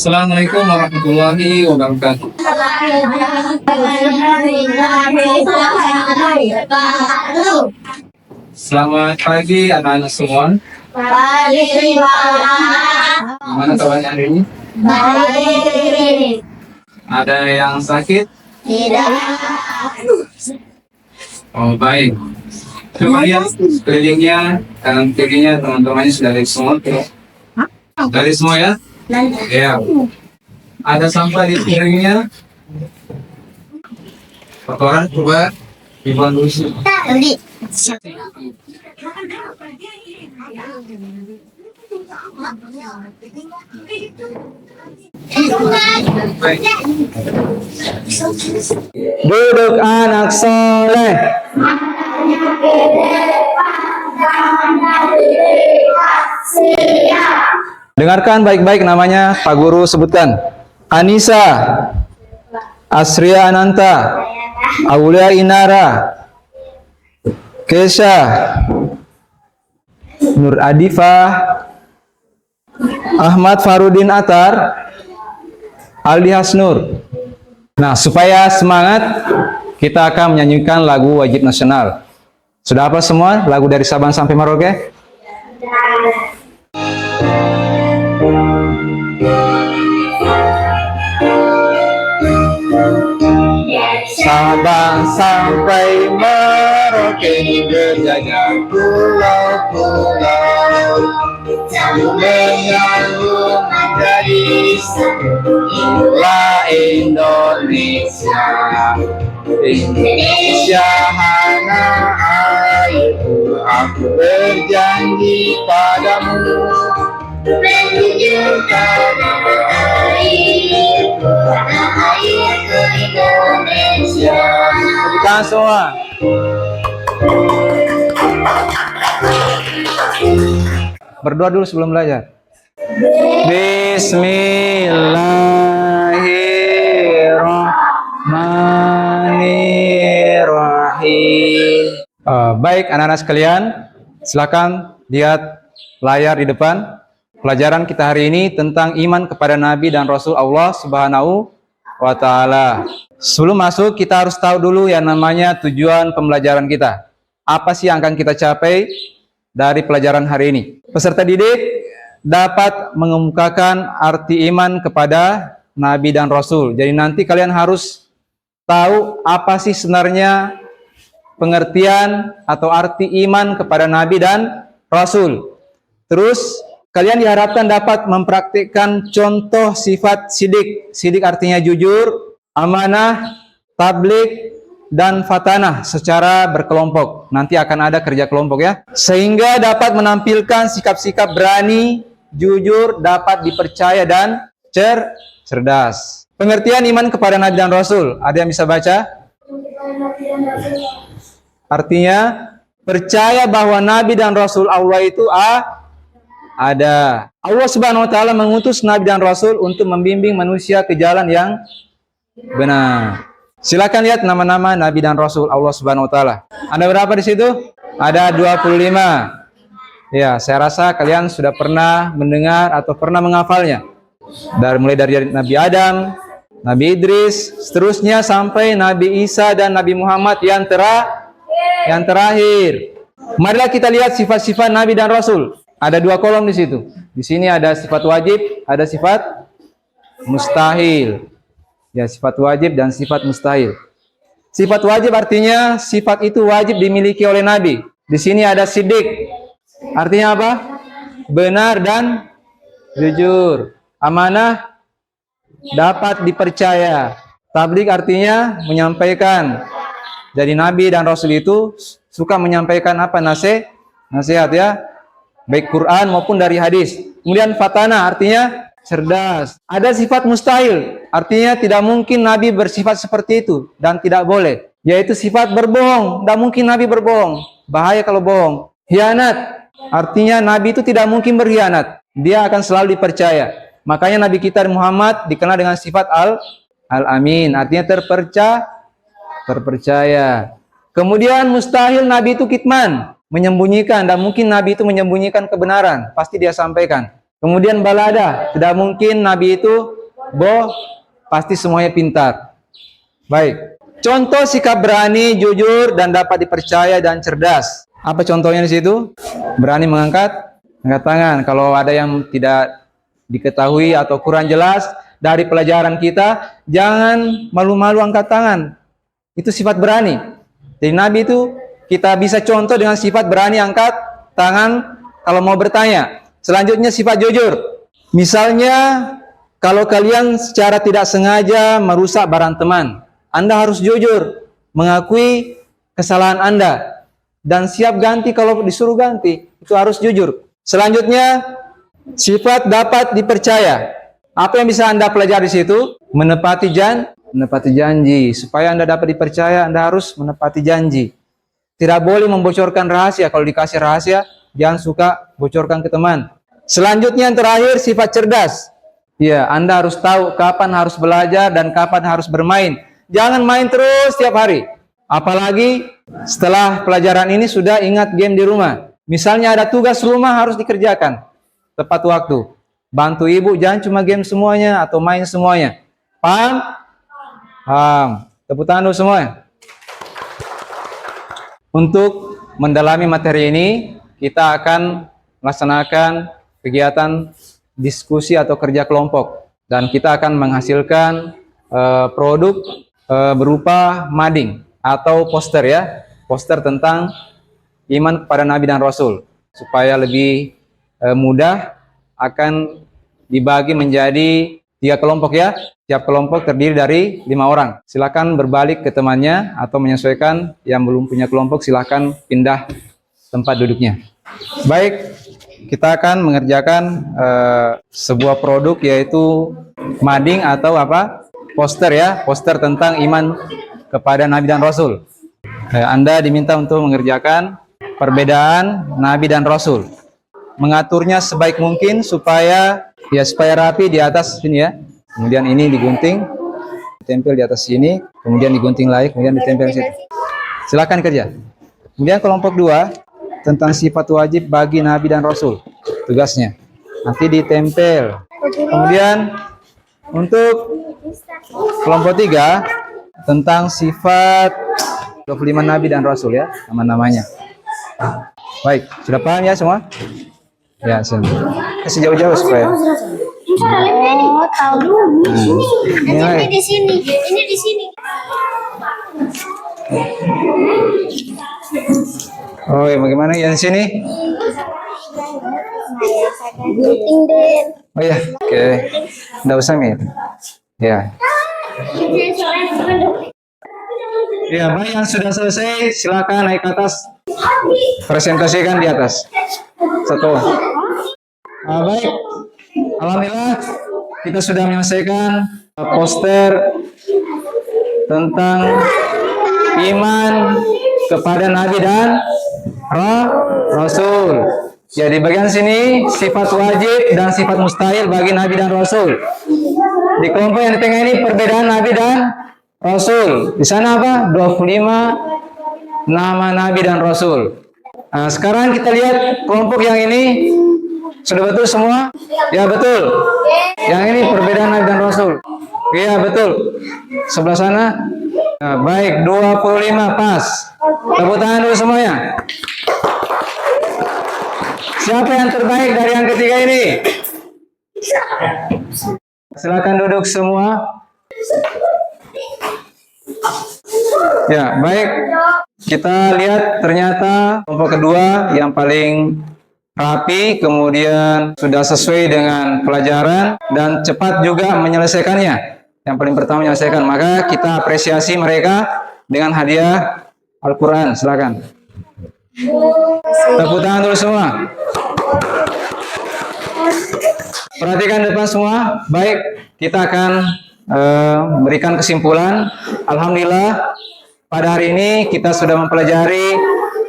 Assalamualaikum warahmatullahi wabarakatuh. Selamat pagi anak-anak semua. Gimana kabarnya hari ini? Baik. Ada yang sakit? Tidak. Oh baik. Coba lihat sekelilingnya, kanan kirinya teman-temannya sudah dari semua. Dari semua ya? Ya. Ada sampah di sekelilingnya? Kotoran coba dibuang dulu sih. Beli. Baik. Duduk anak soleh. Dengarkan baik-baik namanya Pak Guru sebutkan. Anissa, Asria Ananta, Aulia Inara, Kesha, Nur Adifa, Ahmad Farudin Atar, Aldi Hasnur. Nah, supaya semangat, kita akan menyanyikan lagu wajib nasional. Sudah hafal semua lagu dari Sabang sampai Merauke? Sabang sampai Merauke, berjajah pulau-pulau, menyambung menjadi inilah Indonesia. Indonesia hana airku, aku berjanji padamu, menunjukkan airku, tanah airku Indonesia. Kita semua. Berdoa dulu sebelum belajar. Bismillahirrahmanirrahim. Baik anak-anak sekalian, silakan lihat layar di depan. Pelajaran kita hari ini tentang iman kepada Nabi dan Rasul Allah Subhanahu wa Ta'ala. Sebelum masuk, kita harus tahu dulu yang namanya tujuan pembelajaran kita. Apa sih yang akan kita capai dari pelajaran hari ini? Peserta didik dapat mengemukakan arti iman kepada Nabi dan Rasul. Jadi nanti kalian harus tahu apa sih sebenarnya pengertian atau arti iman kepada Nabi dan Rasul. Terus kalian diharapkan dapat mempraktikkan contoh sifat sidik. Sidik artinya jujur, amanah, tabligh, dan fatanah secara berkelompok. Nanti akan ada kerja kelompok ya. Sehingga dapat menampilkan sikap-sikap berani, jujur, dapat dipercaya, dan cerdas. Pengertian iman kepada Nabi dan Rasul. Ada yang bisa baca? Artinya, percaya bahwa Nabi dan Rasul Allah itu ada. Allah Subhanahu wa Ta'ala mengutus Nabi dan Rasul untuk membimbing manusia ke jalan yang benar. Silakan lihat nama-nama Nabi dan Rasul Allah Subhanahu wa Ta'ala. Ada berapa di situ? Ada 25. Ya, saya rasa kalian sudah pernah mendengar atau pernah menghafalnya. Mulai dari Nabi Adam, Nabi Idris, seterusnya sampai Nabi Isa dan Nabi Muhammad yang terakhir. Marilah kita lihat sifat-sifat Nabi dan Rasul. Ada 2 kolom di situ. Di sini ada sifat wajib, ada sifat mustahil. Ya, sifat wajib dan sifat mustahil. Sifat wajib artinya sifat itu wajib dimiliki oleh Nabi. Di sini ada sidik. Artinya apa? Benar dan jujur. Amanah, dapat dipercaya. Tabligh artinya menyampaikan. Jadi Nabi dan Rasul itu suka menyampaikan apa? Nasihat ya. Baik Quran maupun dari hadis. Kemudian fatanah artinya cerdas. Ada sifat mustahil, artinya tidak mungkin Nabi bersifat seperti itu dan tidak boleh. Yaitu sifat berbohong, tidak mungkin Nabi berbohong. Bahaya kalau bohong. Khianat, artinya Nabi itu tidak mungkin berkhianat. Dia akan selalu dipercaya. Makanya Nabi kita Muhammad dikenal dengan sifat al-amin, artinya terpercaya. Kemudian mustahil Nabi itu kitman, menyembunyikan, dan mungkin Nabi itu menyembunyikan kebenaran, pasti dia sampaikan. Kemudian balada, tidak mungkin Nabi itu pasti semuanya pintar. Baik. Contoh sikap berani, jujur, dan dapat dipercaya dan cerdas. Apa contohnya di situ? Berani angkat tangan. Kalau ada yang tidak diketahui atau kurang jelas dari pelajaran kita, jangan malu-malu angkat tangan. Itu sifat berani. Jadi Nabi itu kita bisa contoh dengan sifat berani angkat tangan kalau mau bertanya. Selanjutnya sifat jujur. Misalnya kalau kalian secara tidak sengaja merusak barang teman, Anda harus jujur, mengakui kesalahan Anda, dan siap ganti kalau disuruh ganti. Itu harus jujur. Selanjutnya, sifat dapat dipercaya. Apa yang bisa Anda pelajari di situ? Menepati janji. Supaya Anda dapat dipercaya, Anda harus menepati janji. Tidak boleh membocorkan rahasia. Kalau dikasih rahasia, jangan suka bocorkan ke teman. Selanjutnya yang terakhir, sifat cerdas. Ya, Anda harus tahu kapan harus belajar dan kapan harus bermain. Jangan main terus setiap hari. Apalagi setelah pelajaran ini sudah ingat game di rumah. Misalnya ada tugas rumah harus dikerjakan tepat waktu. Bantu ibu, jangan cuma game semuanya atau main semuanya. Paham? Paham. Tepuk tangan dulu semua. Untuk mendalami materi ini, kita akan melaksanakan kegiatan diskusi atau kerja kelompok. Dan kita akan menghasilkan produk berupa mading atau poster ya. Poster tentang iman kepada Nabi dan Rasul. Supaya lebih mudah akan dibagi menjadi 3 kelompok ya. Tiap kelompok terdiri dari 5 orang. Silakan berbalik ke temannya atau menyesuaikan yang belum punya kelompok, silakan pindah tempat duduknya. Baik, kita akan mengerjakan sebuah produk yaitu mading atau apa? Poster ya, poster tentang iman kepada Nabi dan Rasul. Anda diminta untuk mengerjakan perbedaan Nabi dan Rasul. Mengaturnya sebaik mungkin supaya rapi di atas sini ya. Kemudian ini digunting, ditempel di atas sini, kemudian digunting lagi, kemudian ditempel di situ. Silakan kerja. Kemudian kelompok 2 tentang sifat wajib bagi Nabi dan Rasul. Tugasnya nanti ditempel. Kemudian untuk kelompok 3 tentang sifat 25 Nabi dan Rasul ya, nama-namanya. Baik, sudah paham ya semua? Ya, kasih jauh-jauh supaya. Oh, tahu. Ini di sini. Ini di sini. Oh, ya, bagaimana yang sini? Oh ya, oke. Nggak usah Mir. Ya. Ya, baik yang sudah selesai, silakan naik ke atas. Presentasikan di atas. Satu. Baik. Alhamdulillah kita sudah menyelesaikan poster tentang iman kepada Nabi dan Rasul. Ya, di bagian sini sifat wajib dan sifat mustahil bagi Nabi dan Rasul. Di kelompok yang di tengah ini perbedaan Nabi dan Rasul. Di sana apa? 25 nama Nabi dan Rasul. Nah, sekarang kita lihat kelompok yang ini. Sudah betul semua? Ya, betul. Yang ini perbedaan Nabi dan Rasul. Iya, betul. Sebelah sana. Nah, baik, 25 pas. Tepuk tangan dulu semuanya. Siapa yang terbaik dari yang ketiga ini? Silakan duduk semua. Ya, baik. Kita lihat ternyata kelompok kedua yang paling rapi, kemudian sudah sesuai dengan pelajaran dan cepat juga menyelesaikannya. Yang paling pertama menyelesaikan, maka kita apresiasi mereka dengan hadiah Al-Quran. Silakan. Tepuk tangan dulu semua. Perhatikan depan semua. Baik, kita akan berikan kesimpulan. Alhamdulillah, pada hari ini kita sudah mempelajari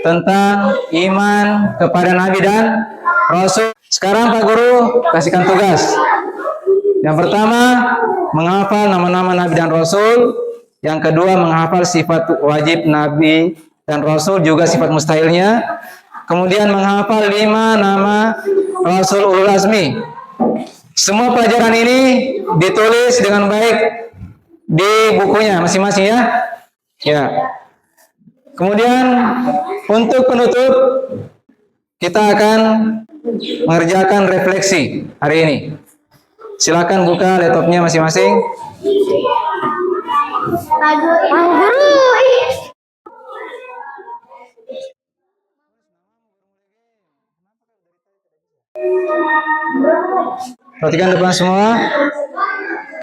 tentang iman kepada Nabi dan Rasul. Sekarang Pak Guru kasihkan tugas. Yang pertama, menghafal nama-nama Nabi dan Rasul. Yang kedua, menghafal sifat wajib Nabi dan Rasul, juga sifat mustahilnya. Kemudian menghafal 5 nama Rasul Ulul Azmi. Semua pelajaran ini ditulis dengan baik di bukunya masing-masing ya. Ya. Kemudian untuk penutup kita akan mengerjakan refleksi hari ini. Silakan buka laptopnya masing-masing. Pak Guru. Perhatikan depan semua.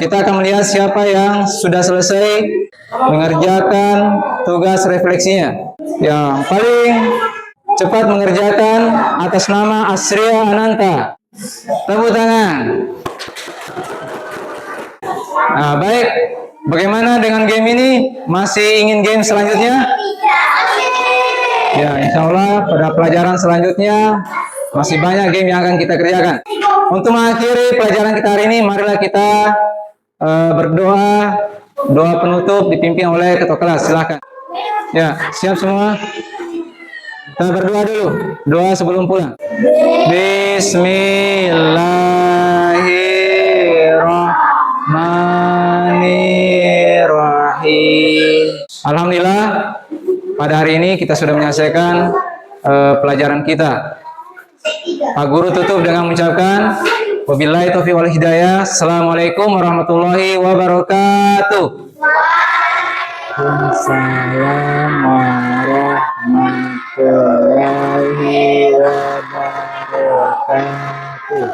Kita akan melihat siapa yang sudah selesai mengerjakan tugas refleksinya. Yang paling cepat mengerjakan atas nama Asria Ananta. Tepuk tangan. Nah, baik. Bagaimana dengan game ini? Masih ingin game selanjutnya? Ya, insya Allah pada pelajaran selanjutnya masih banyak game yang akan kita kerjakan. Untuk mengakhiri pelajaran kita hari ini, marilah kita berdoa, doa penutup dipimpin oleh ketua kelas. Silakan. Ya, siap semua? Kita berdoa dulu. Doa sebelum pulang. Bismillahirrahmanirrahim. Alhamdulillah, pada hari ini kita sudah menyelesaikan pelajaran kita. Pak Guru tutup dengan mengucapkan wabillahi taufiq wal hidayah. Assalamualaikum warahmatullahi wabarakatuh. Waalaikumsalam warahmatullahi wabarakatuh.